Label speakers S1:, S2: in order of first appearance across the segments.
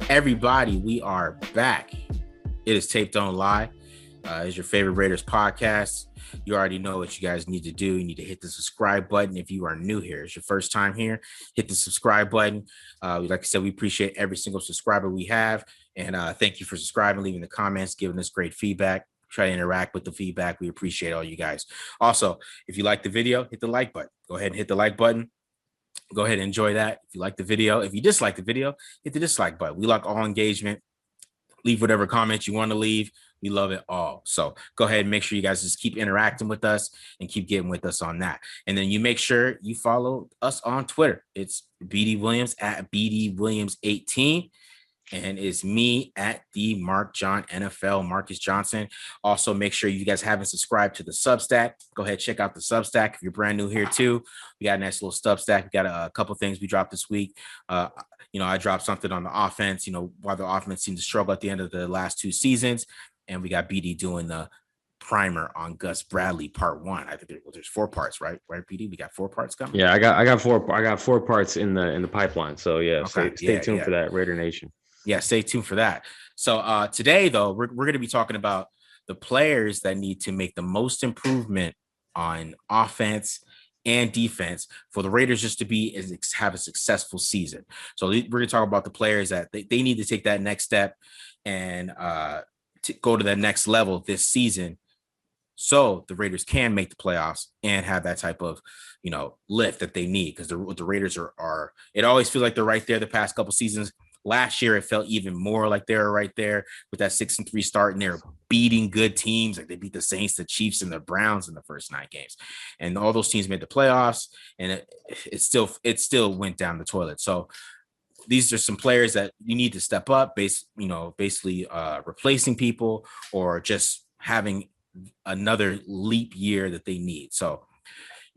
S1: Everybody, we are back. It is Tape Don't Lie. It's your favorite Raiders podcast. You already know what you guys need to do. You need to hit the subscribe button. If you are new here, it's your first time here, hit the subscribe button. Like I said, we appreciate every single subscriber we have. And thank you for subscribing, leaving the comments, giving us great feedback. Try to interact with the feedback. We appreciate all you guys. Also, if you like the video, hit the like button. Go ahead and hit the like button. Go ahead and enjoy that. If you like the video, if you dislike the video, hit the dislike button. We like all engagement. Leave whatever comments you want to leave. We love it all. So go ahead and make sure you guys just keep interacting with us and keep getting with us on that. And then you make sure you follow us on Twitter. It's BD Williams at BD Williams 18. And it's me at the Mark John NFL, Marcus Johnson. Also, make sure you guys haven't subscribed to the Substack. Go ahead, check out the Substack. If you're brand new here too, we got a nice little Substack. We got a couple things we dropped this week. I dropped something on the offense, why the offense seemed to struggle at the end of the last two seasons. And we got BD doing the primer on Gus Bradley part 1. I think there's 4 parts, right? Right, BD? We got 4 parts coming.
S2: Yeah, I got 4 parts in the pipeline. So yeah, okay. stay tuned for that, Raider Nation.
S1: Yeah, stay tuned for that. So today, though, we're going to be talking about the players that need to make the most improvement on offense and defense for the Raiders just to have a successful season. So we're going to talk about the players that they need to take that next step and to go to that next level this season, so the Raiders can make the playoffs and have that type of, lift that they need. Because the Raiders are, it always feels like they're right there the past couple seasons. Last year, it felt even more like they were right there with that 6-3 start, and they're beating good teams. Like they beat the Saints, the Chiefs, and the Browns in the first 9 games. And all those teams made the playoffs, and it still went down the toilet. So these are some players that you need to step up, basically replacing people or just having another leap year that they need. So,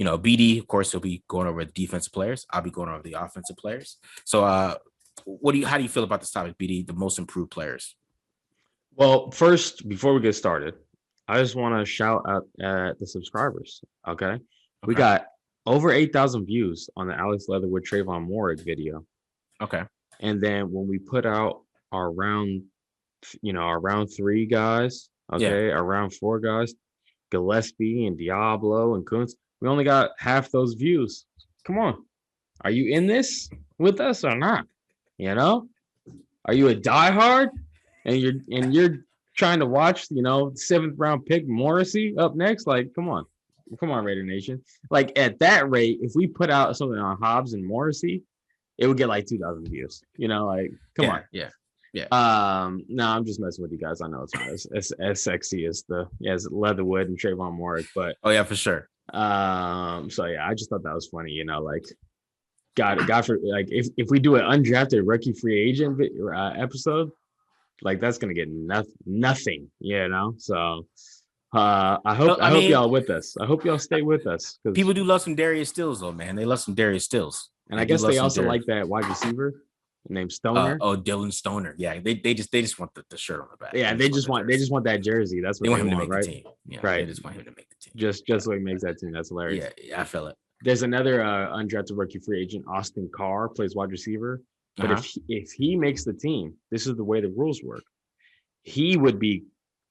S1: BD, of course, he'll be going over the defensive players. I'll be going over the offensive players. So, how do you feel about this topic, BD, the most improved players?
S2: Well, first, before we get started, I just want to shout out at the subscribers. Okay. We got over 8,000 views on the Alex Leatherwood Trayvon Moore video.
S1: Okay.
S2: And then when we put out our round 3 guys, our round 4 guys, Gillespie and Diablo and Kuntz, we only got half those views. Come on. Are you in this with us or not? Are you a diehard and you're trying to watch, 7th round pick Morrissey up next? Like, come on, Raider Nation. Like at that rate, if we put out something on Hobbs and Morrissey, it would get like 2,000 views. Come on.
S1: Yeah.
S2: No, I'm just messing with you guys. I know it's not as sexy as Leatherwood and Trayvon Moore, but
S1: oh yeah, for sure.
S2: So yeah, I just thought that was funny. God for like if we do an undrafted rookie free agent episode, like that's gonna get nothing. So I hope y'all with us. I hope y'all stay with us.
S1: People do love some Darius Stills though, man. They love some Darius Stills.
S2: And I guess they also like that wide receiver named Stoner.
S1: Dylan Stoner. Yeah, they just want the shirt on the back.
S2: Yeah, they just want that jersey. That's what
S1: they want him to make
S2: right?
S1: the team. Yeah,
S2: right.
S1: They just want him to make the team.
S2: Just so he makes that team. That's hilarious.
S1: Yeah, I feel it.
S2: There's another undrafted rookie free agent, Austin Carr, plays wide receiver. But if he makes the team, this is the way the rules work. He would be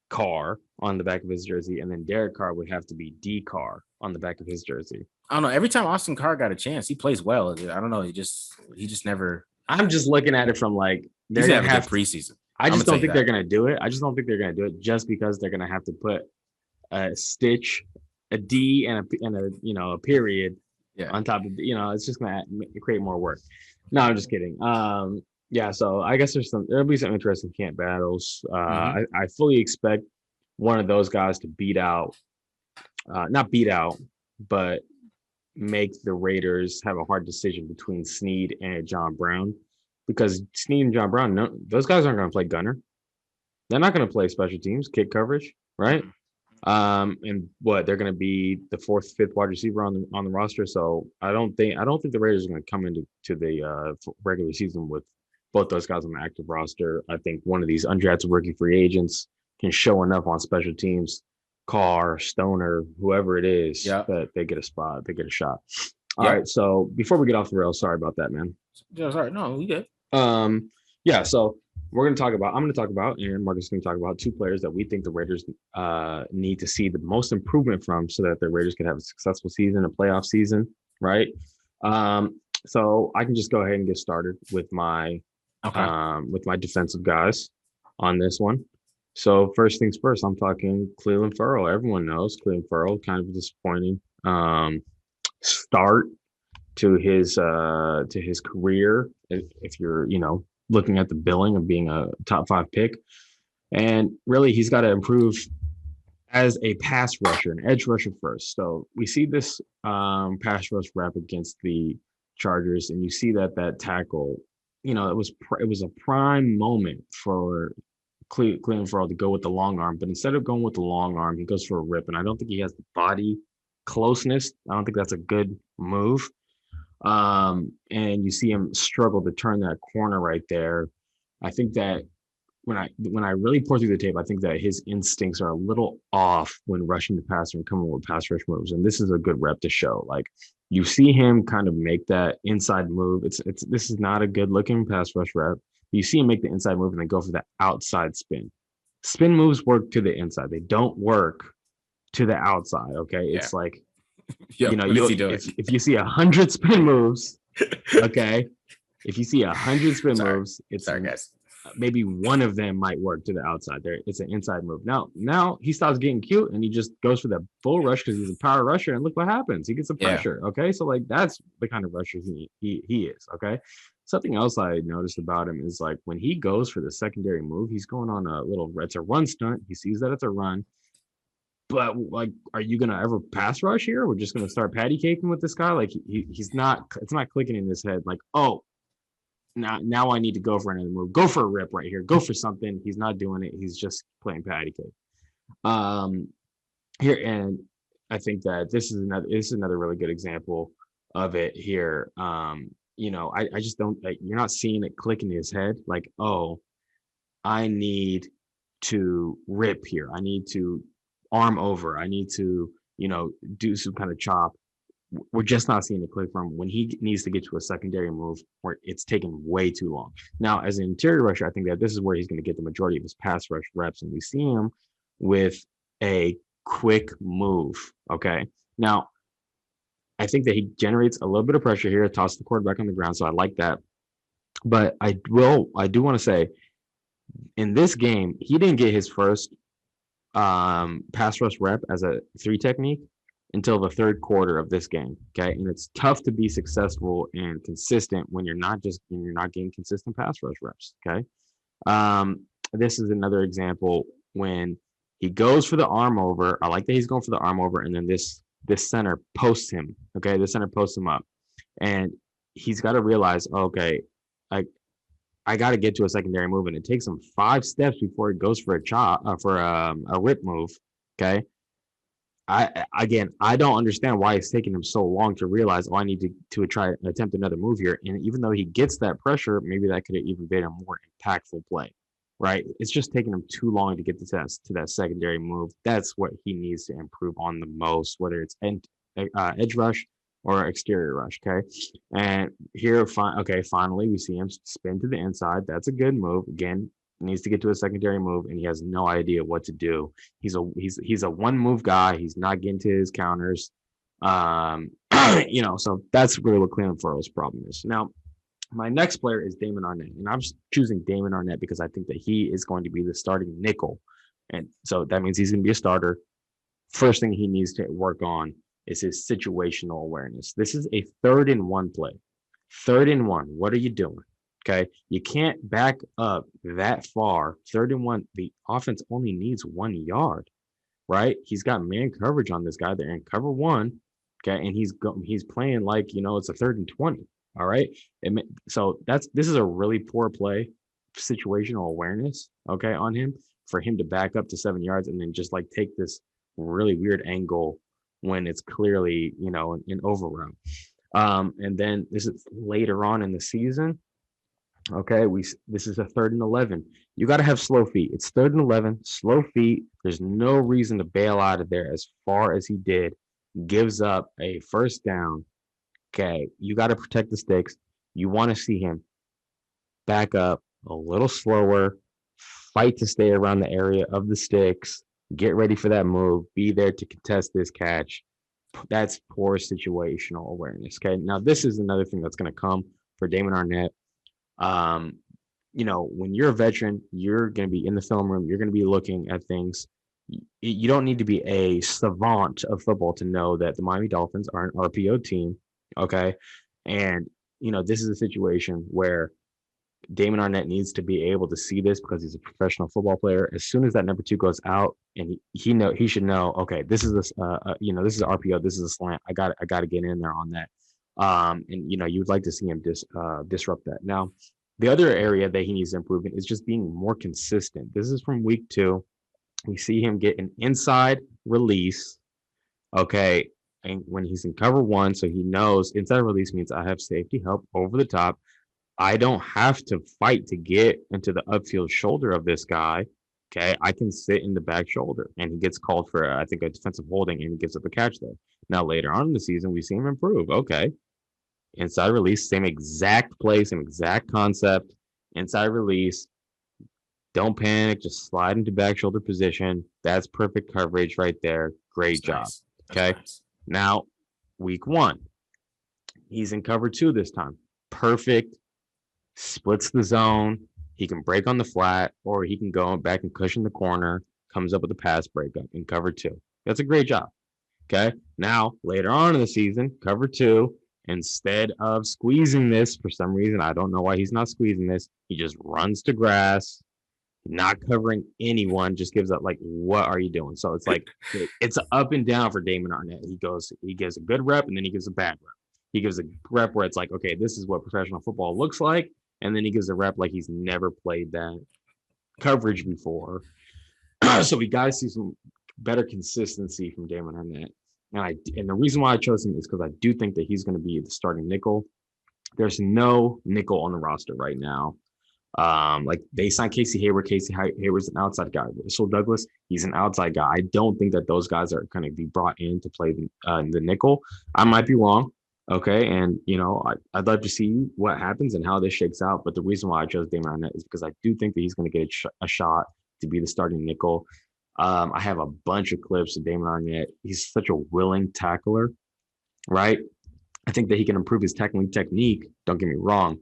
S2: Carr on the back of his jersey, and then Derek Carr would have to be D Carr on the back of his jersey.
S1: I don't know. Every time Austin Carr got a chance, he plays well. I don't know. He just never.
S2: I'm just looking at it from like
S1: they're gonna have preseason.
S2: I just don't think they're gonna do it. I just don't think they're gonna do it just because they're gonna have to put a stitch, a D, and a period on top of it's just gonna create more work. No, I'm just kidding. So I guess there'll be some interesting camp battles. I fully expect one of those guys to not beat out, but make the Raiders have a hard decision between Snead and John Brown, because Snead and John Brown, those guys aren't going to play gunner. They're not going to play special teams, kick coverage, right? And they're going to be the 4th, 5th wide receiver on the roster. So I don't think the Raiders are going to come into the regular season with both those guys on the active roster. I think one of these undrafted rookie free agents can show enough on special teams, Carr, Stoner, whoever it is, that they get a spot, they get a shot. All right. So before we get off the rails, sorry about that, man.
S1: Yeah, sorry. No, we good.
S2: So we're going to talk about, I'm going to talk about, and Marcus is going to talk about two players that we think the Raiders need to see the most improvement from so that the Raiders can have a successful season, a playoff season, right? So I can just go ahead and get started with my defensive guys on this one. So first things first, I'm talking Clelin Ferrel. Everyone knows Clelin Ferrel, kind of a disappointing start to his career. If you're, looking at the billing of being a top 5 pick, and really he's got to improve as a pass rusher, an edge rusher first. So we see this pass rush rep against the Chargers, and you see that tackle, it was a prime moment for Clelin Ferrel to go with the long arm, but instead of going with the long arm, he goes for a rip, and I don't think he has the body closeness. I don't think that's a good move. And you see him struggle to turn that corner right there. I think that when I really pour through the tape, I think that his instincts are a little off when rushing the passer and coming with pass rush moves. And this is a good rep to show. Like, you see him kind of make that inside move. This is not a good looking pass rush rep. You see him make the inside move and then go for the outside spin. Spin moves work to the inside. They don't work to the outside. Okay. Yeah. It's like, if you see 100 spin moves, okay, if you see 100 spin moves, it's maybe one of them might work to the outside. There, it's an inside move. Now he stops getting cute and he just goes for the bull rush because he's a power rusher. And look what happens. He gets the pressure. Yeah. Okay, so like that's the kind of rusher he is. Okay. Something else I noticed about him is like when he goes for the secondary move, he's going on it's a run stunt. He sees that it's a run. But like, are you gonna ever pass rush here? We're just gonna start patty caking with this guy. Like he's not. It's not clicking in his head. Like, oh, now I need to go for another move. Go for a rip right here. Go for something. He's not doing it. He's just playing patty cake. Here, and I think that this is another really good example of it here. I just don't. Like, you're not seeing it click in his head. Like, oh, I need to rip here. I need to arm over. I need to, do some kind of chop. We're just not seeing it click from when he needs to get to a secondary move where it's taken way too long. Now, as an interior rusher, I think that this is where he's going to get the majority of his pass rush reps, and we see him with a quick move. Okay. Now, I think that he generates a little bit of pressure here, toss the quarterback on the ground. So I like that. But I do want to say in this game, he didn't get his first pass rush rep as a 3 technique until the third quarter of this game. Okay. And it's tough to be successful and consistent when you're not getting consistent pass rush reps. Okay. This is another example when he goes for the arm over. I like that he's going for the arm over, and then this center posts him. Okay. The center posts him up, and he's got to realize, okay, I got to get to a secondary move, and it takes him 5 steps before he goes for a rip move. Okay. I don't understand why it's taking him so long to realize, I need to try and attempt another move here. And even though he gets that pressure, maybe that could have even been a more impactful play, right? It's just taking him too long to get to that secondary move. That's what he needs to improve on the most, whether it's edge rush or exterior rush. Okay. And here, finally, we see him spin to the inside. That's a good move. Again, needs to get to a secondary move, and he has no idea what to do. He's a one move guy. He's not getting to his counters. So that's really what Clelin Ferrel's problem is. Now, my next player is Damon Arnette, and I'm choosing Damon Arnette because I think that he is going to be the starting nickel. And so that means he's going to be a starter. First thing he needs to work on is his situational awareness. This is a 3rd and 1 play. 3rd and 1. What are you doing? Okay. You can't back up that far. 3rd and 1. The offense only needs 1 yard, right? He's got man coverage on this guy. They're in cover 1. Okay. And he's playing like, it's a 3rd and 20. All right. So this is a really poor play, situational awareness. Okay. On him, for him to back up to 7 yards and then just like take this really weird angle when it's clearly, an overrun. And then this is later on in the season. Okay, this is a 3rd and 11. You got to have slow feet. It's 3rd and 11, slow feet. There's no reason to bail out of there as far as he did. Gives up a first down. Okay, you got to protect the sticks. You want to see him back up, a little slower, fight to stay around the area of the sticks, get ready for that move, be there to contest this catch. That's poor situational awareness. Okay. Now, this is another thing that's going to come for Damon Arnette. Um, when you're a veteran, you're going to be in the film room, you're going to be looking at things. You don't need to be a savant of football to know that the Miami Dolphins are an RPO team. Okay. And, this is a situation where Damon Arnette needs to be able to see this because he's a professional football player. As soon as that number 2 goes out, and he should know, okay, this is this this is an RPO, this is a slant. I got to get in there on that. And you would like to see him disrupt that. Now, the other area that he needs to improve in is just being more consistent. This is from week 2. We see him get an inside release, okay, and when he's in cover 1, so he knows inside release means I have safety help over the top. I don't have to fight to get into the upfield shoulder of this guy. Okay. I can sit in the back shoulder, and he gets called for, I think, a defensive holding, and he gives up a catch there. Now, later on in the season, we see him improve. Okay. Inside release, same exact play, same exact concept. Inside release, don't panic, just slide into back shoulder position. That's perfect coverage right there. Great job.
S1: Nice.
S2: Okay. Nice. Now, week 1, he's in cover 2 this time. Perfect. Splits the zone. He can break on the flat, or he can go back and cushion the corner, comes up with a pass breakup in cover 2. That's a great job. Okay. Now, later on in the season, cover 2, instead of squeezing this, for some reason, I don't know why he's not squeezing this, he just runs to grass, not covering anyone, just gives up, like, what are you doing? So it's like, it's up and down for Damon Arnette. He gives a good rep, and then he gives a bad rep. He gives a rep where it's like, okay, this is what professional football looks like. And then he gives a rep like he's never played that coverage before. So we got to see some better consistency from Damon Arnette. And the reason why I chose him is because I do think that he's going to be the starting nickel. There's no nickel on the roster right now. Like, they signed Casey Hayward. Casey Hayward's an outside guy. Russell Douglas, he's an outside guy. I don't think that those guys are going to be brought in to play the nickel. I might be wrong. Okay. And, I'd love to see what happens and how this shakes out. But the reason why I chose Damon Arnette is because I do think that he's going to get a shot to be the starting nickel. I have a bunch of clips of Damon Arnette. He's such a willing tackler, right? I think that he can improve his tackling technique. Don't get me wrong.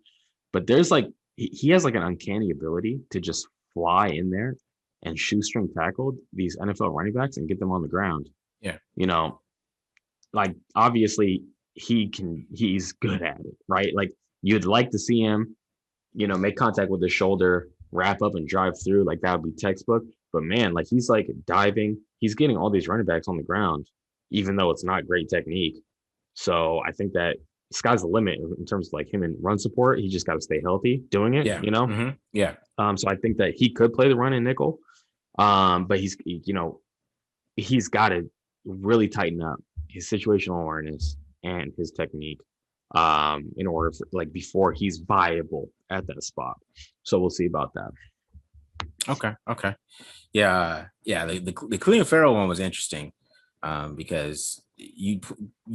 S2: But there's he has an uncanny ability to just fly in there and shoestring tackle these NFL running backs and get them on the ground.
S1: Yeah.
S2: Obviously, he's good at it, right? Like, you'd like to see him, make contact with his shoulder, wrap up and drive through. Like, that would be textbook. But man, he's diving, he's getting all these running backs on the ground, even though it's not great technique. So I think that sky's the limit in terms of him and run support. He just got to stay healthy doing it.
S1: Yeah. Mm-hmm. Yeah.
S2: So I think that he could play the run and nickel. But he's got to really tighten up his situational awareness and his technique in order for before he's viable at that spot. So we'll see about that.
S1: Okay. Yeah. The Clelin Ferrel one was interesting because you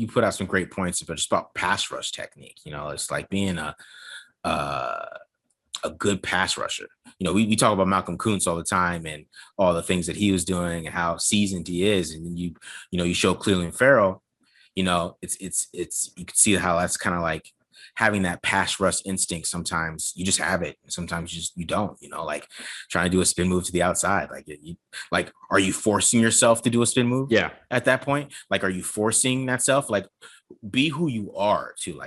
S1: put out some great points, but just about pass rush technique. It's like being a good pass rusher. We talk about Malcolm Kuntz all the time and all the things that he was doing and how seasoned he is, and then you show Clelin Ferrel. It's you can see how that's kind of like having that pass rush instinct. Sometimes you just have it, and sometimes you don't. Trying to do a spin move to the outside. Are you forcing yourself to do a spin move?
S2: Yeah.
S1: At that point, are you forcing that self? Be who you are too.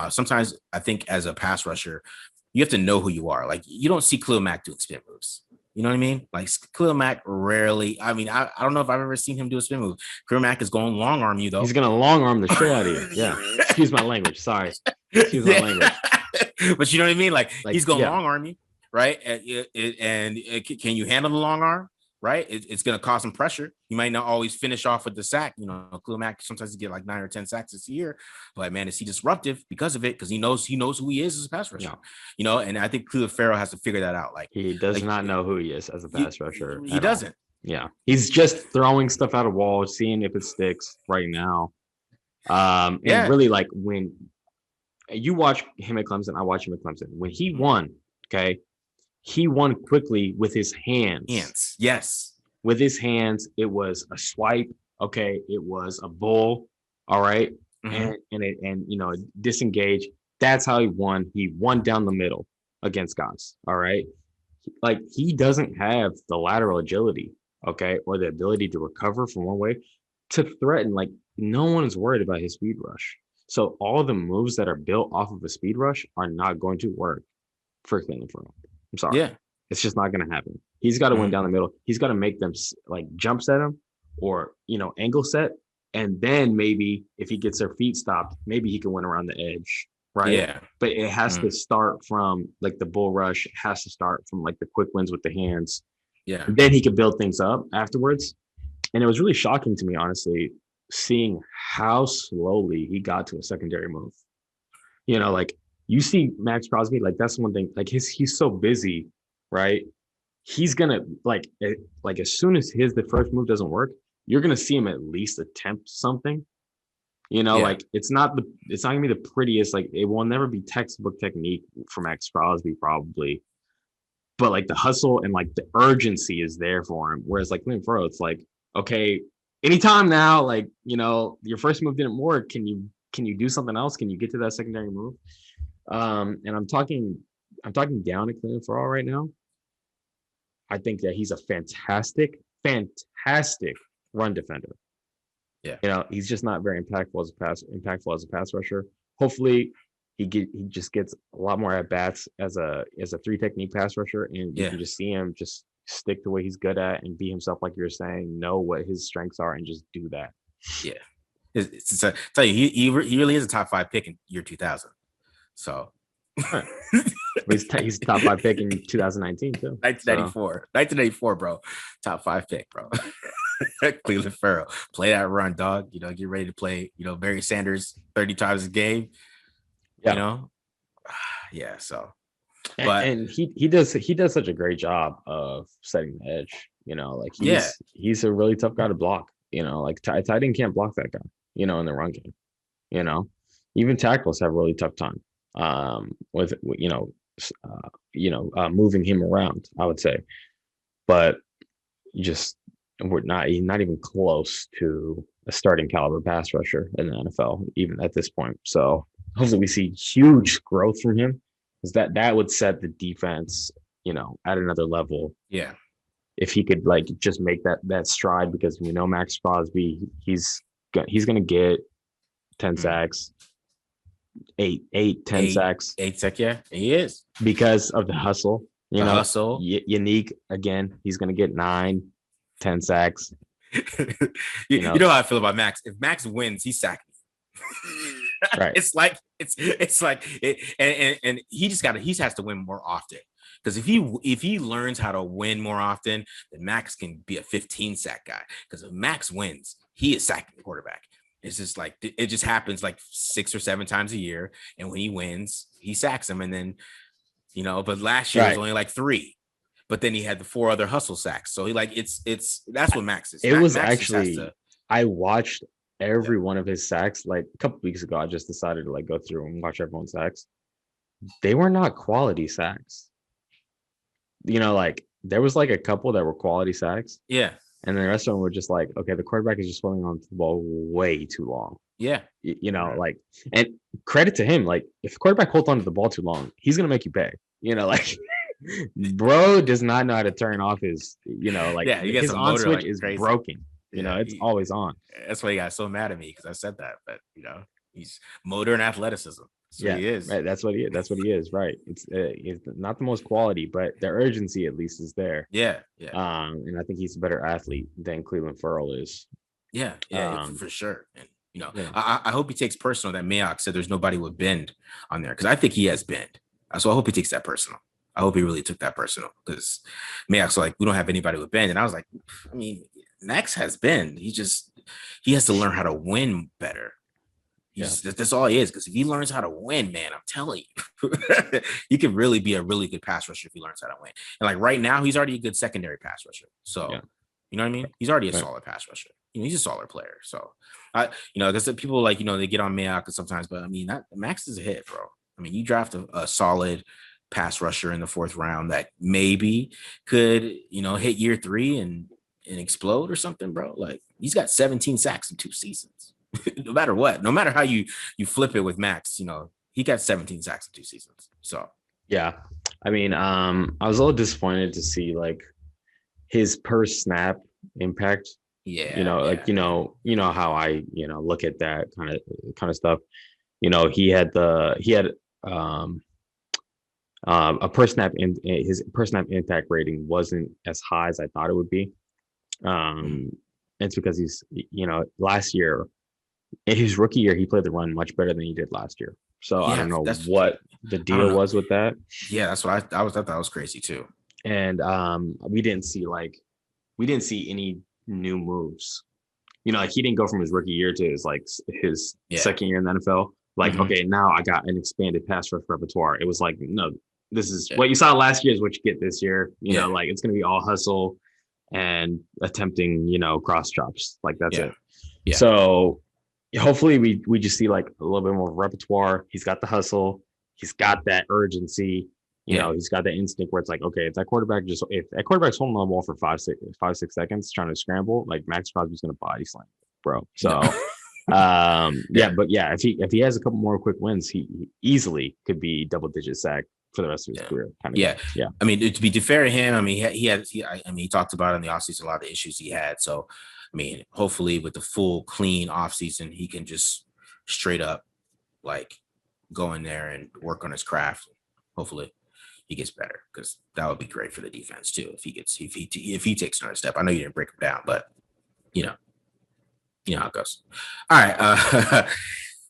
S1: Sometimes I think as a pass rusher, you have to know who you are. You don't see Khalil Mack doing spin moves. You know what I mean? Khalil Mack rarely. I don't know if I've ever seen him do a spin move. Khalil Mack is going to long arm you though.
S2: He's going to long arm the shit out of you. Yeah. Excuse my language. Sorry. Excuse my language.
S1: But you know what I mean? He's going to long arm you, right? And can you handle the long arm? Right? It's going to cause some pressure. You might not always finish off with the sack. Khalil Mack sometimes get 9 or 10 sacks this year, but man, is he disruptive because of it? Because he knows who he is as a pass rusher. Yeah. And I think Clelin Ferrel has to figure that out.
S2: He does not know who he is as a pass rusher.
S1: He doesn't.
S2: All. Yeah, he's just throwing stuff out of walls, seeing if it sticks right now. And really, when you watch him at Clemson, I watch him at Clemson. When he won, okay, he won quickly with his hands.
S1: Yes.
S2: With his hands, it was a swipe. Okay, it was a bull. All right, and disengage. That's how he won. He won down the middle against guys. All right, like he doesn't have the lateral agility, okay, or the ability to recover from one way to threaten. Like no one is worried about his speed rush. So all the moves that are built off of a speed rush are not going to work for Clelin Ferrel. I'm sorry.
S1: Yeah.
S2: It's just not going to happen. He's got to win down the middle. He's got to make them like jump set him or, angle set. And then maybe if he gets their feet stopped, maybe he can win around the edge. Right.
S1: Yeah.
S2: But it has to start from like the bull rush. It has to start from like the quick wins with the hands.
S1: Yeah.
S2: And then he could build things up afterwards. And it was really shocking to me, honestly, seeing how slowly he got to a secondary move. Like you see Max Crosby, like that's one thing, like he's so busy, right? He's gonna like as soon as the first move doesn't work, you're gonna see him at least attempt something. Like it's not gonna be the prettiest, like it will never be textbook technique for Max Crosby probably, but like the hustle and like the urgency is there for him. Whereas like Clelin Ferrel, it's like, okay, anytime now, like your first move didn't work. Can you do something else? Can you get to that secondary move? And I'm talking down at Clelin Ferrel right now. I think that he's a fantastic run defender.
S1: Yeah.
S2: He's just not very impactful as a pass rusher. Hopefully he just gets a lot more at bats as a 3 technique pass rusher, and you can just see him just stick to what he's good at and be himself, like you're saying, know what his strengths are and just do that.
S1: Yeah. Tell you, he really is a top 5 pick in year 2000. So
S2: right. he's top 5 pick in 2019 too.
S1: 1994, bro. Top 5 pick, bro. Clelin Ferrel, play that run, dog. Get ready to play. Barry Sanders 30 times a game.
S2: Yeah.
S1: Yeah. So,
S2: and he does such a great job of setting the edge. Like he's a really tough guy to block. Like tight end can't block that guy. In the run game. Even tackles have a really tough time with moving him around, I would say. But he's not even close to a starting caliber pass rusher in the NFL, even at this point. So hopefully we see huge growth from him, because that would set the defense, at another level.
S1: Yeah.
S2: If he could like just make that stride, because we know Max Crosby, he's gonna get 10 sacks, 10 sacks.
S1: 8 sacks, yeah. He is.
S2: Because of the hustle.
S1: Hustle.
S2: Unique, again, he's going to get 9, 10 sacks.
S1: you know how I feel about Max. If Max wins, he's sacked me. Right. It's like and he has to win more often. Because if he learns how to win more often, then Max can be a 15 sack guy. Because if Max wins, he is sacking the quarterback. It's just like it just happens like 6 or 7 times a year, and when he wins, he sacks him, and then But last year was only like 3, but then he had the 4 other hustle sacks. So he that's what Max is.
S2: It was actually I watched every one of his sacks like a couple weeks ago. I just decided to like go through and watch everyone's sacks. They were not quality sacks. Like there was like a couple that were quality sacks.
S1: Yeah.
S2: And then the rest of them were just like, okay, the quarterback is just holding on to the ball way too long.
S1: Yeah.
S2: Like, and credit to him, like if the quarterback holds on to the ball too long, he's going to make you pay, like bro does not know how to turn off his, his on switch is crazy. Broken. It's always on.
S1: That's why he got so mad at me, because I said that, but he's motor and athleticism. He is.
S2: Right. That's what he is. Right. It's not the most quality, but the urgency at least is there.
S1: Yeah.
S2: And I think he's a better athlete than Clelin Ferrel is.
S1: Yeah. For sure. And I hope he takes personal that Mayock said there's nobody with bend on there, because I think he has bend. So I hope he takes that personal. I hope he really took that personal, because Mayock's like, we don't have anybody with bend, and I was like, I mean, Max has bend. He has to learn how to win better. That's all he is. Because if he learns how to win, man, I'm telling you, he could really be a really good pass rusher if he learns how to win. And like right now, he's already a good secondary pass rusher. So, you know what I mean? He's already a solid pass rusher. He's a solid player. So, because people like, they get on Mayock sometimes, but I mean, Max is a hit, bro. I mean, you draft a solid pass rusher in the 4th round that maybe could, hit year 3 and explode or something, bro. Like, he's got 17 sacks in 2 seasons. No matter what, no matter how you flip it with Max, he got 17 sacks in 2 seasons. So
S2: yeah, I mean, I was a little disappointed to see like his per snap impact.
S1: Yeah,
S2: you know how I look at that kind of stuff. He had a per snap in his per snap impact rating wasn't as high as I thought it would be. It's because he's last year in his rookie year he played the run much better than he did last year. So I don't know what the deal was with that.
S1: Yeah, that's what I thought that was crazy too.
S2: And we didn't see any new moves. Like he didn't go from his rookie year to his second year in the NFL. Like, okay, now I got an expanded pass rush repertoire. It was like, no, this is what you saw last year is what you get this year. Like it's going to be all hustle and attempting, cross chops. Like that's it. Yeah. So hopefully we just see like a little bit more repertoire. He's got the hustle. He's got that urgency. He's got that instinct where it's like, okay, if that quarterback's holding on the ball for 5-6 seconds trying to scramble, like Max Crosby's going to body slam, bro. So, if he has a couple more quick wins, he easily could be double-digit sack for the rest of his career.
S1: Yeah. I mean, to be fair to him, I mean, he talked about in the offseason a lot of the issues he had. So, I mean, hopefully with the full clean offseason, he can just straight up like go in there and work on his craft. Hopefully he gets better, because that would be great for the defense too. If he takes another step. I know you didn't break him down, but you know how it goes. All right.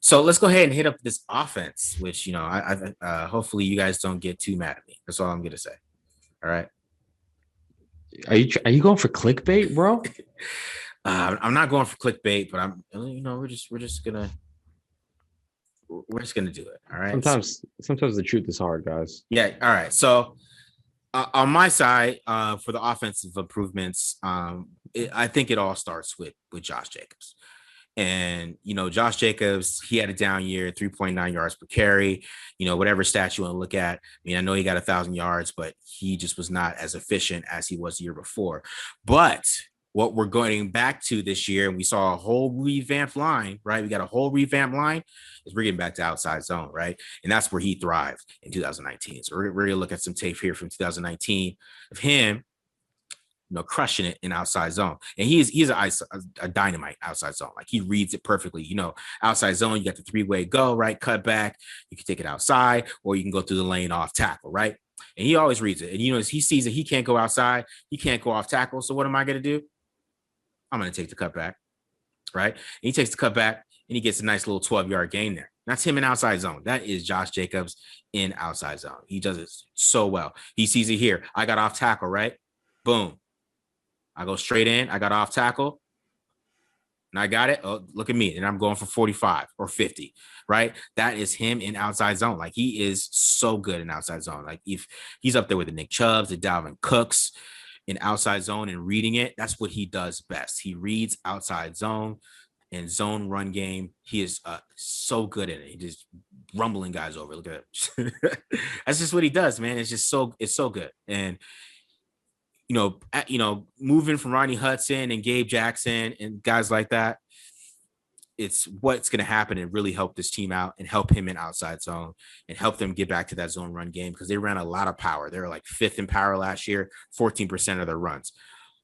S1: So let's go ahead and hit up this offense, which, I hopefully you guys don't get too mad at me. That's all I'm going to say. All right.
S2: Are you going for clickbait, bro?
S1: I'm not going for clickbait, but we're just gonna do it. All right.
S2: Sometimes the truth is hard, guys.
S1: Yeah. All right. So on my side, for the offensive improvements, I think it all starts with Josh Jacobs. And, Josh Jacobs, he had a down year, 3.9 yards per carry, whatever stat you want to look at. I mean, I know he got 1,000 yards, but he just was not as efficient as he was the year before. But what we're going back to this year, and we saw a whole revamped line, right? We got a whole revamped line, is we're getting back to outside zone, right? And that's where he thrived in 2019. So we're going to look at some tape here from 2019 of him, crushing it in outside zone. And he's a dynamite outside zone. Like, he reads it perfectly. Outside zone, you got the 3-way go, right? Cut back. You can take it outside, or you can go through the lane off tackle, right? And he always reads it. And, he sees that he can't go outside. He can't go off tackle. So what am I going to do? I'm going to take the cutback, right? And he takes the cutback, and he gets a nice little 12-yard gain there. That's him in outside zone. That is Josh Jacobs in outside zone. He does it so well. He sees it here. I got off tackle, right? Boom. I go straight in. I got off tackle, and I got it. Oh, look at me. And I'm going for 45 or 50, right? That is him in outside zone. Like, he is so good in outside zone. Like, if he's up there with the Nick Chubbs, the Dalvin Cooks in outside zone and reading it, that's what he does best. He reads outside zone and zone run game. He is so good at it. He just rumbling guys over. Look at it. That's just what he does, man. It's so good. And moving from Ronnie Hudson and Gabe Jackson and guys like that, it's what's going to happen and really help this team out and help him in outside zone and help them get back to that zone run game, because they ran a lot of power. They were like 5th in power last year, 14% of their runs.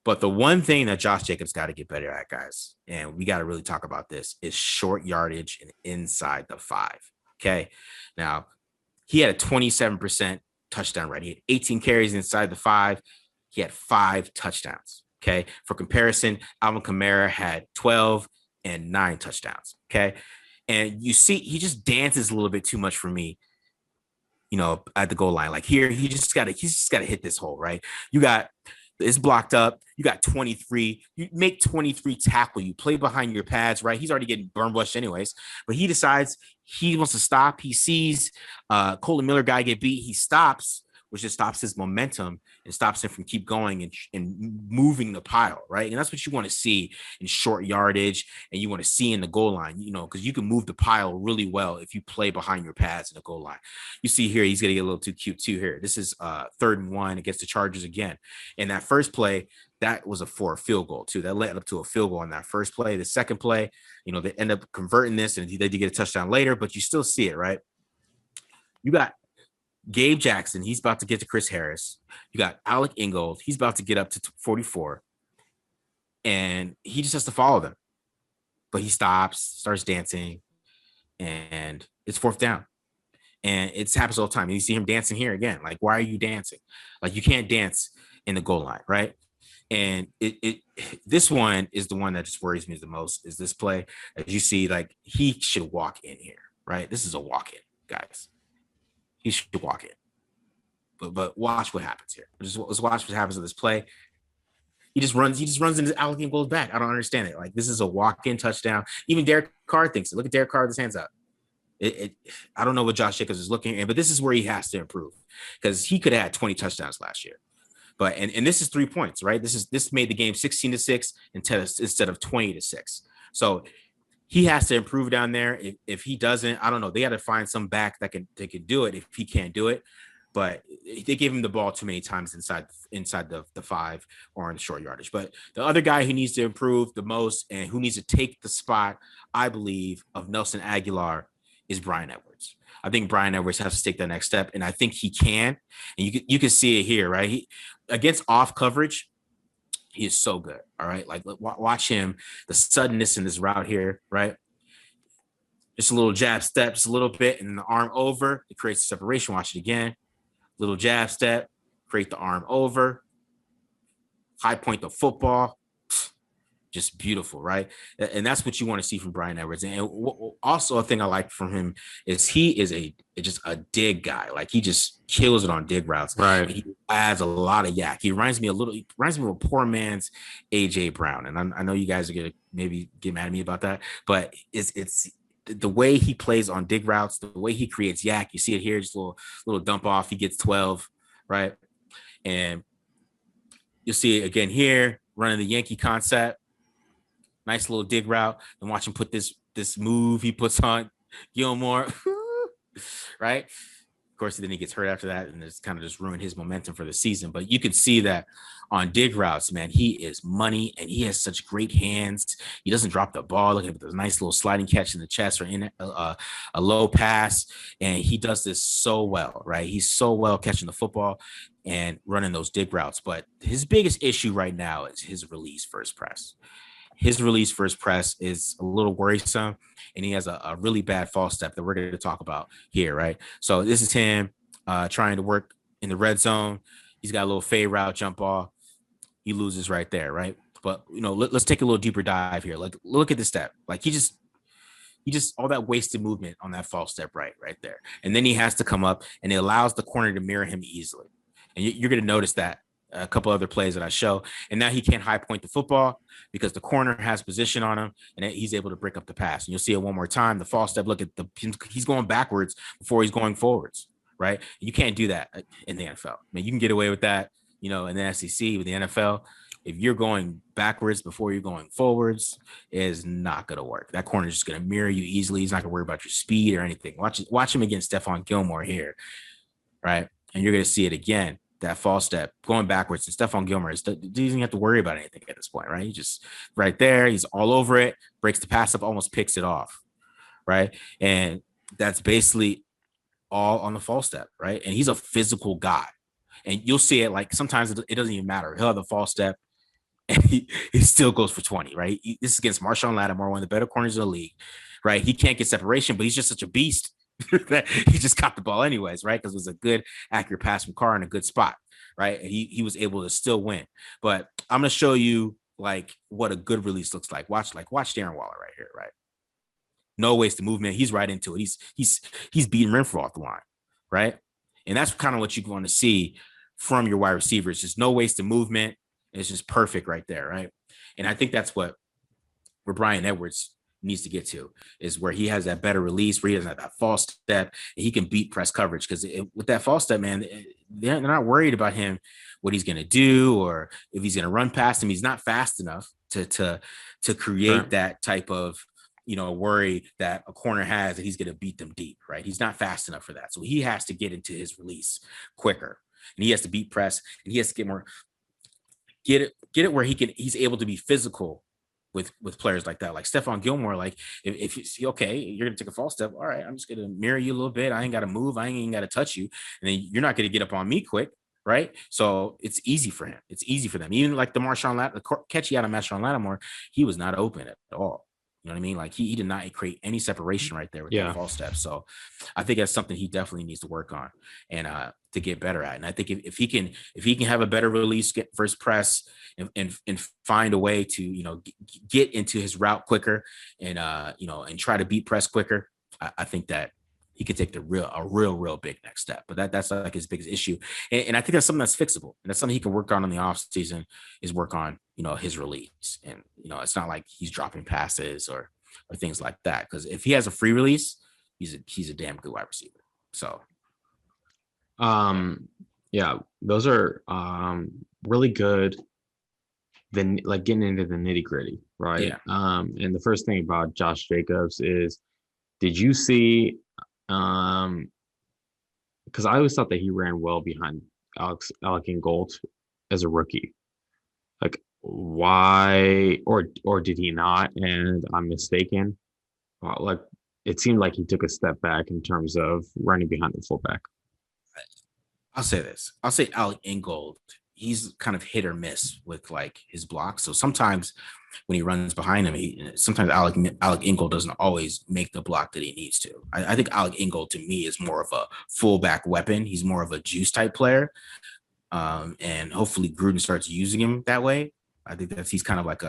S1: But the one thing that Josh Jacobs got to get better at, guys, and we got to really talk about this, is short yardage and inside the 5. Okay. Now, he had a 27% touchdown rate. He had 18 carries inside the 5. He had 5 touchdowns. Okay. For comparison, Alvin Kamara had 12 and 9 touchdowns. Okay. And you see, he just dances a little bit too much for me, at the goal line. Like, here, he's just got to hit this hole, right? It's blocked up. You got 23. You make 23 tackle. You play behind your pads, right? He's already getting burn rushed anyways, but he decides he wants to stop. He sees Colin Miller guy get beat. He stops which just stops his momentum and stops him from keep going and moving the pile, right? And that's what you want to see in short yardage, and you want to see in the goal line, because you can move the pile really well if you play behind your pads in the goal line. You see here, he's going to get a little too cute too here. This is 3rd and 1 against the Chargers again. And that first play, that was for a field goal too. That led up to a field goal on that first play. The second play, they end up converting this, and they did get a touchdown later, but you still see it, right? You got Gabe Jackson. He's about to get to Chris Harris. You got Alec Ingold. He's about to get up to 44. And he just has to follow them. But he stops, starts dancing, and it's 4th down. And it happens all the time. And you see him dancing here again. Like, why are you dancing? Like, you can't dance in the goal line, right? And this one is the one that just worries me the most, is this play. As you see, like, he should walk in here, right? This is a walk-in, guys. He should walk in. But watch what happens here. Let's watch what happens in this play. He just runs into Alec Ingold's back. I don't understand it. Like, this is a walk-in touchdown. Even Derek Carr thinks it. Look at Derek Carr with his hands up. I don't know what Josh Jacobs is looking at, but this is where he has to improve, because he could have had 20 touchdowns last year. But and this is 3 points, right? This made the game 16-6 instead of 20-6. So he has to improve down there. If he doesn't, I don't know. They got to find some back that can do it if he can't do it. But they gave him the ball too many times inside the 5 or in the short yardage. But the other guy who needs to improve the most and who needs to take the spot, I believe, of Nelson Aguilar is Bryan Edwards. I think Bryan Edwards has to take the next step, and I think he can. And you can see it here, right? He, against off coverage, he is so good. All right, like watch him, the suddenness in this route here, right? Just a little jab step, just a little bit, and the arm over. It creates a separation. Watch it again. Little jab step, create the arm over. High point the football. Just beautiful, right? And that's what you want to see from Bryan Edwards. And also a thing I like from him is he is just a dig guy. Like, he just kills it on dig routes.
S2: Right.
S1: He adds a lot of yak. He reminds me of a poor man's AJ Brown. And I know you guys are gonna maybe get mad at me about that, but it's the way he plays on dig routes, the way he creates yak. You see it here, just a little dump off. He gets 12, right? And you'll see it again here, running the Yankee concept. Nice little dig route, and watch him put this move he puts on Gilmore, right? Of course, then he gets hurt after that, and it's kind of just ruined his momentum for the season. But you can see that on dig routes, man, he is money, and he has such great hands. He doesn't drop the ball. Look at this nice little sliding catch in the chest or in a low pass, and he does this so well, right? He's so well catching the football and running those dig routes. But his biggest issue right now is his release first press. His release first press is a little worrisome, and he has a really bad false step that we're going to talk about here, right? So this is him trying to work in the red zone. He's got a little fade route jump ball. He loses right there, right? But, let's take a little deeper dive here. Like, look at this step. Like, he just all that wasted movement on that false step right there. And then he has to come up, and it allows the corner to mirror him easily. And you're going to notice that a couple other plays that I show. And now he can't high point the football because the corner has position on him, and he's able to break up the pass. And you'll see it one more time. The false step, look at he's going backwards before he's going forwards, right? You can't do that in the NFL. I mean, you can get away with that, in the SEC. With the NFL, if you're going backwards before you're going forwards, it is not going to work. That corner is just going to mirror you easily. He's not going to worry about your speed or anything. Watch him against Stephon Gilmore here, right? And you're going to see it again. That false step going backwards, and Stephon Gilmore doesn't have to worry about anything at this point, right? He just right there, he's all over it, breaks the pass up, almost picks it off, right? And that's basically all on the false step, right? And he's a physical guy, and you'll see it. Like, sometimes it doesn't even matter. He'll have the false step, and he still goes for 20, right? This is against Marshawn Lattimore, one of the better corners of the league, right? He can't get separation, but he's just such a beast that he just caught the ball anyways, right? Because it was a good, accurate pass from Carr in a good spot, right? And he was able to still win. But I'm gonna show you like what a good release looks like. Watch Darren Waller right here, right? No wasted movement. He's right into it. He's beating Renfrow off the line, right? And that's kind of what you want to see from your wide receivers. Just no wasted movement. It's just perfect right there, right? And I think that's where Bryan Edwards needs to get to, is where he has that better release, where he doesn't have that false step, and he can beat press coverage. Because with that false step, man, they're not worried about him, what he's going to do, or if he's going to run past him. He's not fast enough to create that type of, worry that a corner has that he's going to beat them deep, right? He's not fast enough for that. So he has to get into his release quicker, and he has to beat press, and he has to get it where he's able to be physical with players like that, like Stephon Gilmore. Like if you see, okay, you're gonna take a false step, all right, I'm just gonna mirror you a little bit. I ain't gotta move, I ain't even gotta touch you, and then you're not gonna get up on me quick, right? So it's easy for him. It's easy for them. Even like the catch he had on Marshawn Lattimore, he was not open at all. You know what I mean? Like he did not create any separation right there with that false step. So I think that's something he definitely needs to work on and to get better at. And I think if he can have a better release, get first press, and find a way to get into his route quicker, and and try to beat press quicker, I think that he could take a real big next step. But that's like his biggest issue, and I think that's something that's fixable, and that's something he can work on in the off season, is work on his release. And it's not like he's dropping passes or things like that, because if he has a free release, he's a damn good wide receiver. So
S2: yeah, those are really good. Then like getting into the nitty gritty, right?
S1: Yeah.
S2: And the first thing about Josh Jacobs is, did you see? Because I always thought that he ran well behind Alec Ingold as a rookie. Like, why, or did he not? And I'm mistaken. Like, it seemed like he took a step back in terms of running behind the fullback.
S1: I'll say this. I'll say Alec Ingold, he's kind of hit or miss with like his blocks. So sometimes when he runs behind him, sometimes Alec Ingold doesn't always make the block that he needs to. I think Alec Ingold to me is more of a fullback weapon. He's more of a juice type player. And hopefully Gruden starts using him that way. I think he's kind of like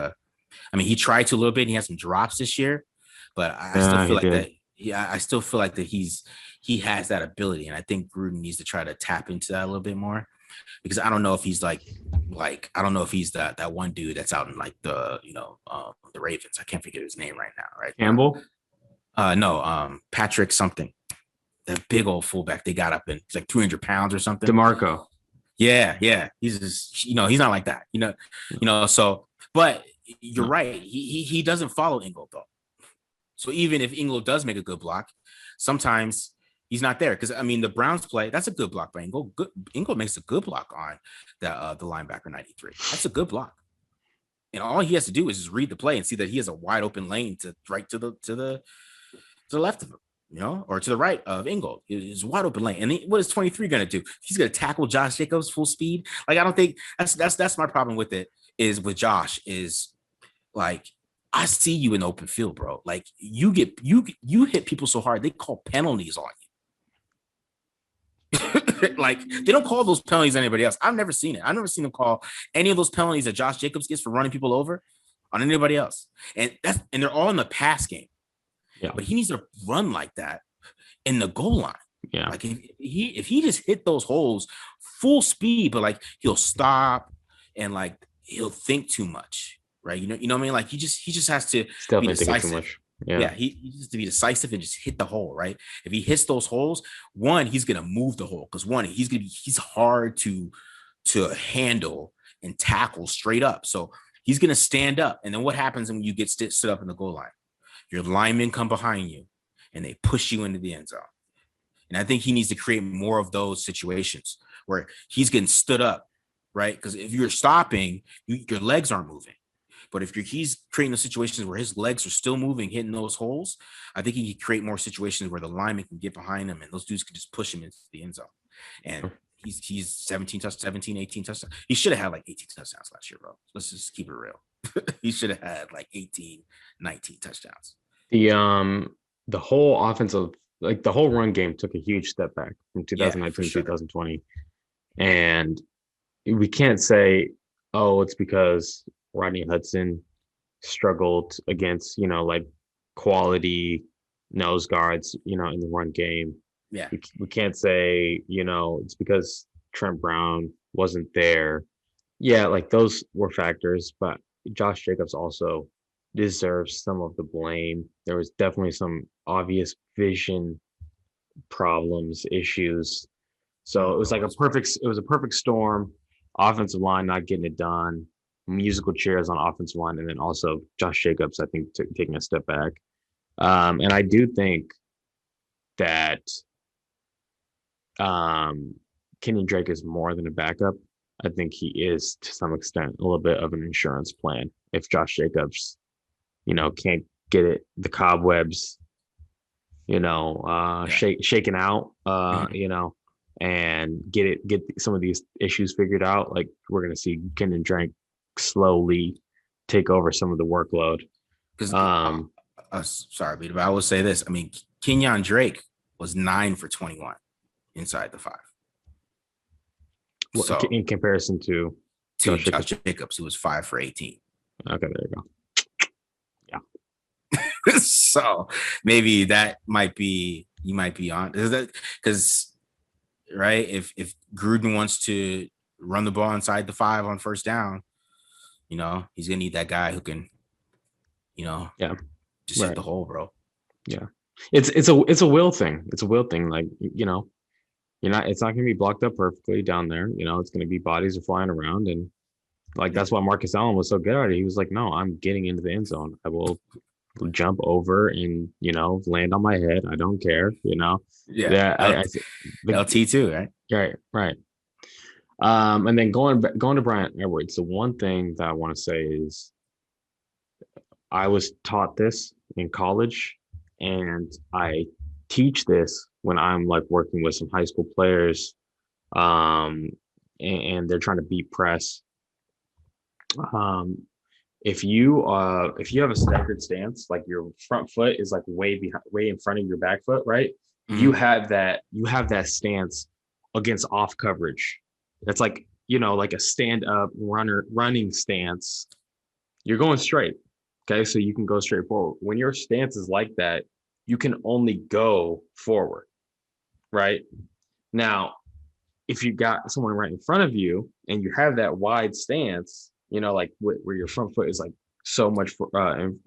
S1: he tried to a little bit, and he had some drops this year, but I still feel like that. Yeah, I still feel like that he has that ability, and I think Gruden needs to try to tap into that a little bit more, because I don't know if he's like I don't know if he's that one dude that's out in like the Ravens. I can't forget his name right now. Right,
S2: Campbell?
S1: No, Patrick something. That big old fullback they got up in. He's like 300 pounds or something.
S2: DeMarco.
S1: Yeah. He's just, he's not like that. So, but you're right. He doesn't follow Ingold though. So even if Ingold does make a good block, sometimes he's not there, because the Browns play, that's a good block by Ingold. Ingold makes a good block on the linebacker 93. That's a good block, and all he has to do is just read the play and see that he has a wide open lane to the left of him, or to the right of Ingold. It's wide open lane, and what is 23 going to do? He's going to tackle Josh Jacobs full speed. Like, I don't think that's my problem with it. Is with Josh is like, I see you in the open field, bro. Like you hit people so hard they call penalties on you. Like, they don't call those penalties on anybody else. I've never seen it. I've never seen them call any of those penalties that Josh Jacobs gets for running people over on anybody else. And they're all in the pass game.
S2: Yeah.
S1: But he needs to run like that in the goal line.
S2: Yeah.
S1: Like if he just hit those holes full speed, but like he'll stop and like he'll think too much. Right. You know what I mean? Like he just has to be decisive. Too much. Yeah. He has to be decisive and just hit the hole. Right. If he hits those holes, one, he's gonna move the hole, because one, he's hard to handle and tackle straight up. So he's gonna stand up. And then what happens when you get stood up in the goal line? Your linemen come behind you and they push you into the end zone. And I think he needs to create more of those situations where he's getting stood up, right? Because if you're stopping, your legs aren't moving. But if he's creating those situations where his legs are still moving, hitting those holes, I think he can create more situations where the lineman can get behind him and those dudes can just push him into the end zone. And he's 18 touchdowns. He should have had like 18 touchdowns last year, bro. Let's just keep it real. He should have had like 18, 19 touchdowns.
S2: The whole offensive, like the whole run game took a huge step back from 2019 to 2020. And we can't say, oh, it's because Rodney Hudson struggled against, like quality nose guards, in the run game.
S1: Yeah.
S2: We can't say, it's because Trent Brown wasn't there. Yeah, like those were factors, but Josh Jacobs also deserves some of the blame. There was definitely some obvious vision problems, issues. So it was like a perfect storm. Offensive line not getting it done, musical chairs on offensive line, and then also Josh Jacobs, I think, taking a step back. And I do think that Kenyon Drake is more than a backup. I think he is, to some extent, a little bit of an insurance plan. If Josh Jacobs, can't get it, the cobwebs, shaken out, and get some of these issues figured out, like we're going to see Kenyon Drake slowly take over some of the workload.
S1: Because sorry, but I will say this. I mean, Kenyon Drake was 9 for 21 inside the 5.
S2: So in comparison to
S1: Josh Jacobs, who was 5 for 18.
S2: Okay, there you go.
S1: Yeah. So maybe that you might be on, because right, if Gruden wants to run the ball inside the 5 on first down, he's gonna need that guy who can, just hit the hole, bro.
S2: Yeah, it's a will thing. It's a will thing. Like, it's not gonna be blocked up perfectly down there. It's gonna be bodies are flying around, and like that's why Marcus Allen was so good at it. He was like, no, I'm getting into the end zone. I will jump over and land on my head. I don't care.
S1: LT too, right?
S2: Right. And then going to Bryan Edwards, the one thing that I want to say is I was taught this in college, and I teach this when I'm like working with some high school players, and they're trying to beat press. If you have a staggered stance, like your front foot is like way in front of your back foot, right? Mm-hmm. You have that stance against off coverage. That's like, like a stand up running stance. You're going straight. Okay. So you can go straight forward. When your stance is like that, you can only go forward. Right now, if you got someone right in front of you and you have that wide stance, like where your front foot is like so much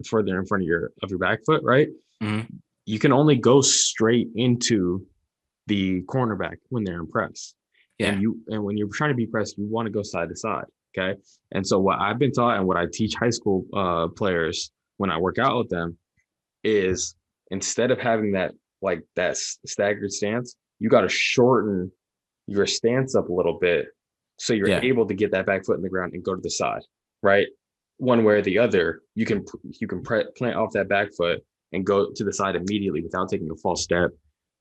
S2: further in front of your back foot, right? Mm-hmm. You can only go straight into the cornerback when they're in press. Yeah. And when you're trying to be pressed, you want to go side to side. Okay. And so what I've been taught and what I teach high school players when I work out with them is, instead of having that staggered stance, you got to shorten your stance up a little bit, so you're able to get that back foot in the ground and go to the side, right? One way or the other, you can plant off that back foot and go to the side immediately without taking a false step.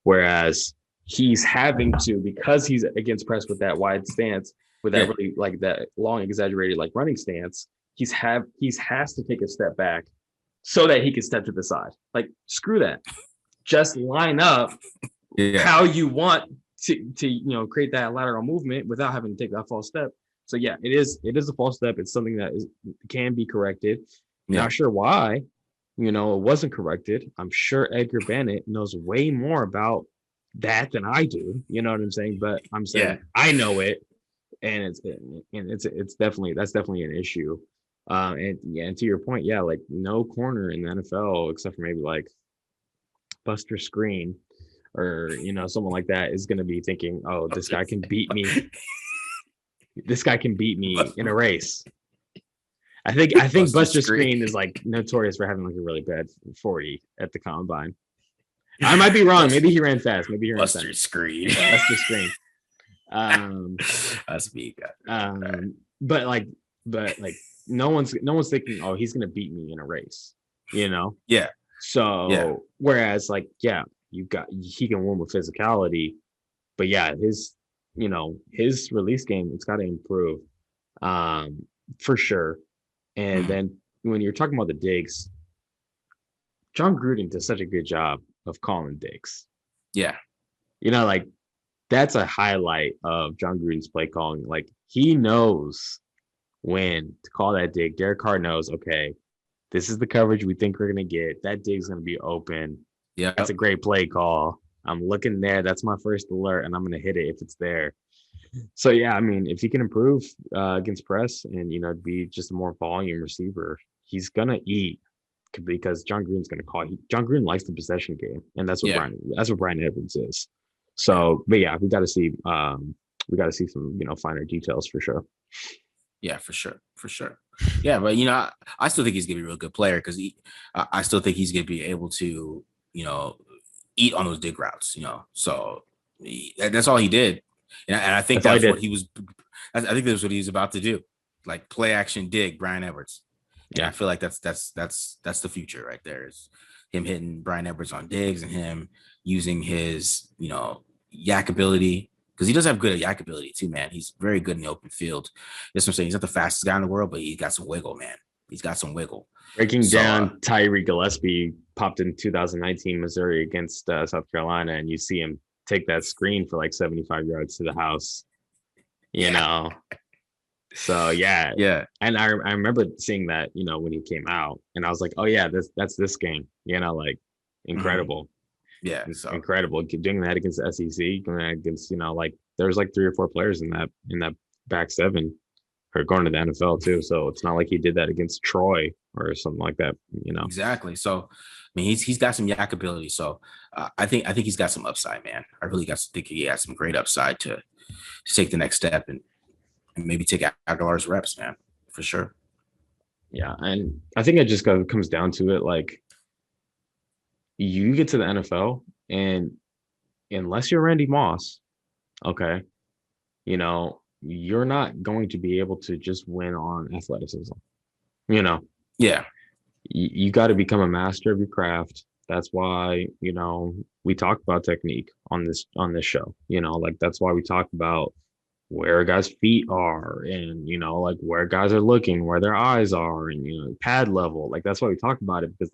S2: Whereas he's having to, because he's against press with that wide stance, with that really like that long exaggerated like running stance, he has to take a step back so that he can step to the side. Like, screw that. Just line up how you want to create that lateral movement without having to take that false step. So yeah, it is a false step. It's something that can be corrected. Not sure why it wasn't corrected. I'm sure Edgar Bennett knows way more about that than I do. You know what I'm saying? But I'm saying I know it, and it's definitely an issue. And to your point, like no corner in the NFL except for maybe like Buster Screen or someone like that is going to be thinking, oh, this guy can beat me. This guy can beat me in a race. I think Buster Screen is like notorious for having like a really bad 40 at the combine. I might be wrong. Maybe he ran fast.
S1: Buster Screen.
S2: Buster Screen.
S1: That's me.
S2: But no one's thinking, oh, he's gonna beat me in a race.
S1: Yeah.
S2: So whereas he can win with physicality, but his release game, it's got to improve, for sure. And then when you're talking about the digs, John Gruden does such a good job of calling digs.
S1: Yeah.
S2: That's a highlight of John Gruden's play calling. Like, he knows when to call that dig. Derek Carr knows, okay, this is the coverage we think we're going to get. That dig's going to be open. Yeah. That's a great play call. I'm looking there. That's my first alert, and I'm going to hit it if it's there. So, yeah, I mean, if he can improve against press and, be just a more volume receiver, he's going to eat because John Gruden's going to call. John Gruden likes the possession game, and that's what
S1: Yeah.
S2: Bryan Edwards is. So, but yeah, we got to see some finer details for sure.
S1: Yeah, for sure. Yeah, but I still think he's gonna be a real good player because I still think he's gonna be able to eat on those dig routes. So that's all he did, and I think that's what he was. I think that's what he's about to do, like play action dig Bryan Edwards. Yeah, I feel like that's the future right there. Is him hitting Bryan Edwards on digs and him using his yak ability. Because he does have good yak ability too, man. He's very good in the open field. That's what I'm saying. He's not the fastest guy in the world, but he's got some wiggle, man. He's got some wiggle.
S2: Breaking down Tyree Gillespie popped in 2019 Missouri against South Carolina, and you see him take that screen for like 75 yards to the house. So yeah. And I remember seeing that when he came out, and I was like, oh yeah, that's this game. Like incredible.
S1: Mm-hmm. Yeah, so
S2: incredible. Doing that against the SEC, doing that against like there's like 3 or 4 players in that back seven who are going to the NFL too. So it's not like he did that against Troy or something like that.
S1: Exactly. So I mean, he's got some yak ability. So I think he's got some upside, man. I really think he has some great upside to take the next step and maybe take Aguilar's reps, man, for sure.
S2: Yeah, and I think it just comes down to it, like. You get to the NFL, and unless you're Randy Moss, okay, you're not going to be able to just win on athleticism.
S1: Yeah.
S2: You got to become a master of your craft. That's why, we talk about technique on this show. Like that's why we talk about where guys' feet are and like where guys are looking, where their eyes are, and pad level. Like that's why we talk about it, because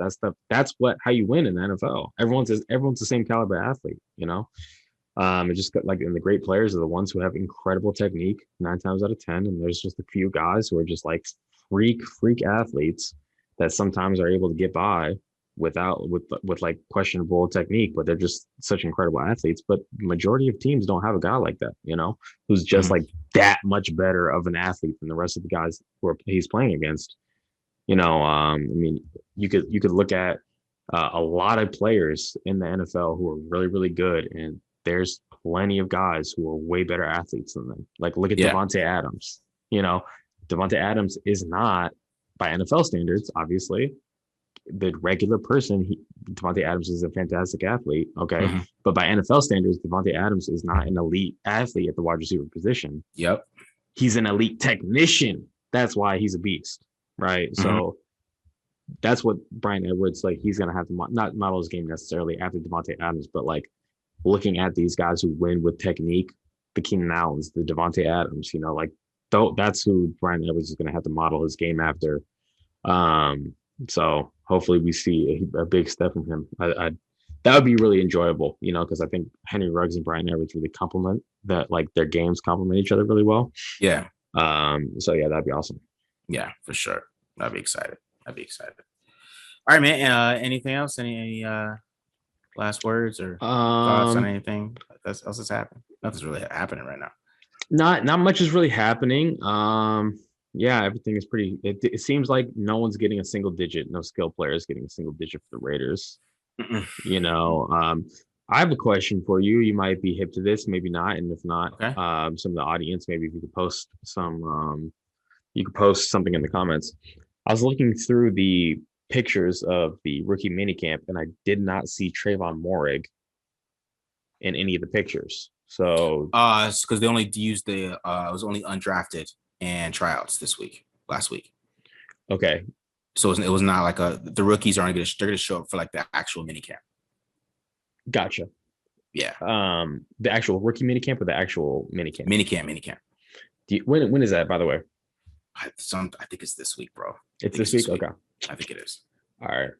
S2: that's how you win in the NFL. Everyone's the same caliber athlete. It's just like, and the great players are the ones who have incredible technique 9 times out of 10, and there's just a few guys who are just like freak athletes that sometimes are able to get by with like questionable technique, but they're just such incredible athletes. But the majority of teams don't have a guy like that, who's just like that much better of an athlete than the rest of the guys who he's playing against. I mean, you could look at a lot of players in the NFL who are really, really good, and there's plenty of guys who are way better athletes than them. Like look at Davante Adams. Davante Adams is not, by NFL standards, obviously, the regular person. Davante Adams is a fantastic athlete, okay, but by NFL standards, Davante Adams is not an elite athlete at the wide receiver position.
S1: Yep,
S2: he's an elite technician. That's why he's a beast, right? So that's what Bryan Edwards, like, he's gonna have to not model his game necessarily after Davante Adams, but like looking at these guys who win with technique, the Keenan Allens, the Davante Adams, like that's who Bryan Edwards is gonna have to model his game after. So hopefully we see a big step from him. That would be really enjoyable, because I think Henry Ruggs and Bryan Edwards really complement that, like their games complement each other really well.
S1: Yeah.
S2: So yeah, that'd be awesome.
S1: Yeah, for sure. I'd be excited. All right, man. Anything else? Any last words or thoughts on anything else that's happening? Nothing's really happening right now.
S2: Not much is really happening. Yeah, everything is pretty. It seems like no one's getting a single digit. No skill players getting a single digit for the Raiders. I have a question for you. You might be hip to this, maybe not, and if not,
S1: okay.
S2: Some of the audience, maybe if you could post some, you could post something in the comments. I was looking through the pictures of the rookie minicamp, and I did not see Trayvon Moehrig in any of the pictures. So,
S1: it's because they only used it was only undrafted and tryouts last week.
S2: Okay.
S1: So it was not like the rookies they're going to show up for like the actual minicamp.
S2: Gotcha.
S1: Yeah.
S2: The actual rookie minicamp or the actual minicamp?
S1: Minicamp.
S2: When is that, by the way?
S1: I think it's this week, bro.
S2: It's this week? Okay.
S1: I think it is.
S2: All right.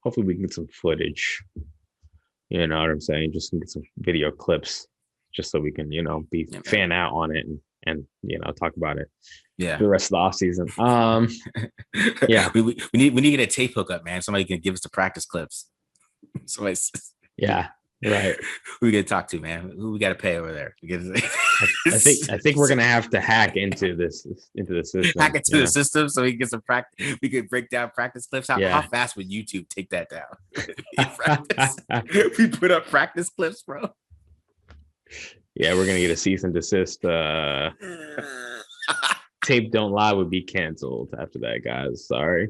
S2: Hopefully we can get some footage. You know what I'm saying? Just get some video clips, just so we can, fan out on it and talk about it.
S1: Yeah.
S2: For the rest of the off season. Yeah.
S1: we need to get a tape hookup, man. Somebody can give us the practice clips.
S2: Yeah. Right.
S1: Who we gonna talk to, man? Who we gotta pay over there?
S2: I think we're gonna have to hack into the system.
S1: Hack into the system so we can get some practice. We could break down practice clips. How fast would YouTube take that down? We put up practice clips, bro.
S2: Yeah, we're gonna get a cease and desist. Tape Don't Lie would be canceled after that, guys. Sorry.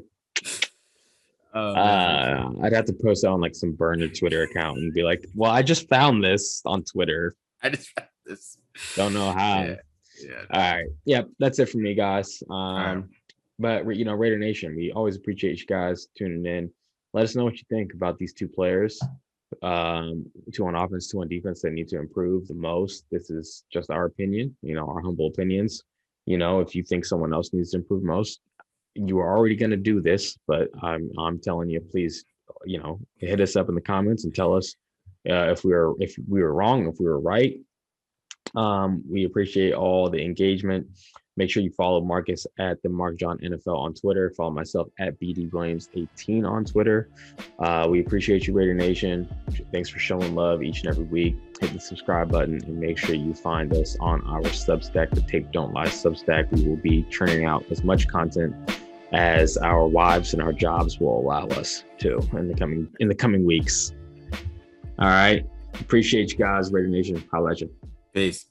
S2: I'd have to post it on like some burner Twitter account and be like, well, I just found this on Twitter.
S1: I just found this.
S2: Don't know how. Yeah. All right. Yep. That's it for me, guys. But Raider Nation, we always appreciate you guys tuning in. Let us know what you think about these two players. 2 on offense, 2 on defense that need to improve the most. This is just our opinion, our humble opinions. If you think someone else needs to improve most, you are already going to do this, but I'm telling you, please, hit us up in the comments and tell us if we were wrong, if we were right. We appreciate all the engagement. Make sure you follow Marcus at the Mark John NFL on Twitter. Follow myself at BD Williams 18 on Twitter. We appreciate you, Raider Nation. Thanks for showing love each and every week. Hit the subscribe button and make sure you find us on our Substack, the Tape Don't Lie Substack. We will be churning out as much content as our wives and our jobs will allow us to in the coming weeks. All right. Appreciate you guys, Raider Nation. Holla at you.
S1: Peace.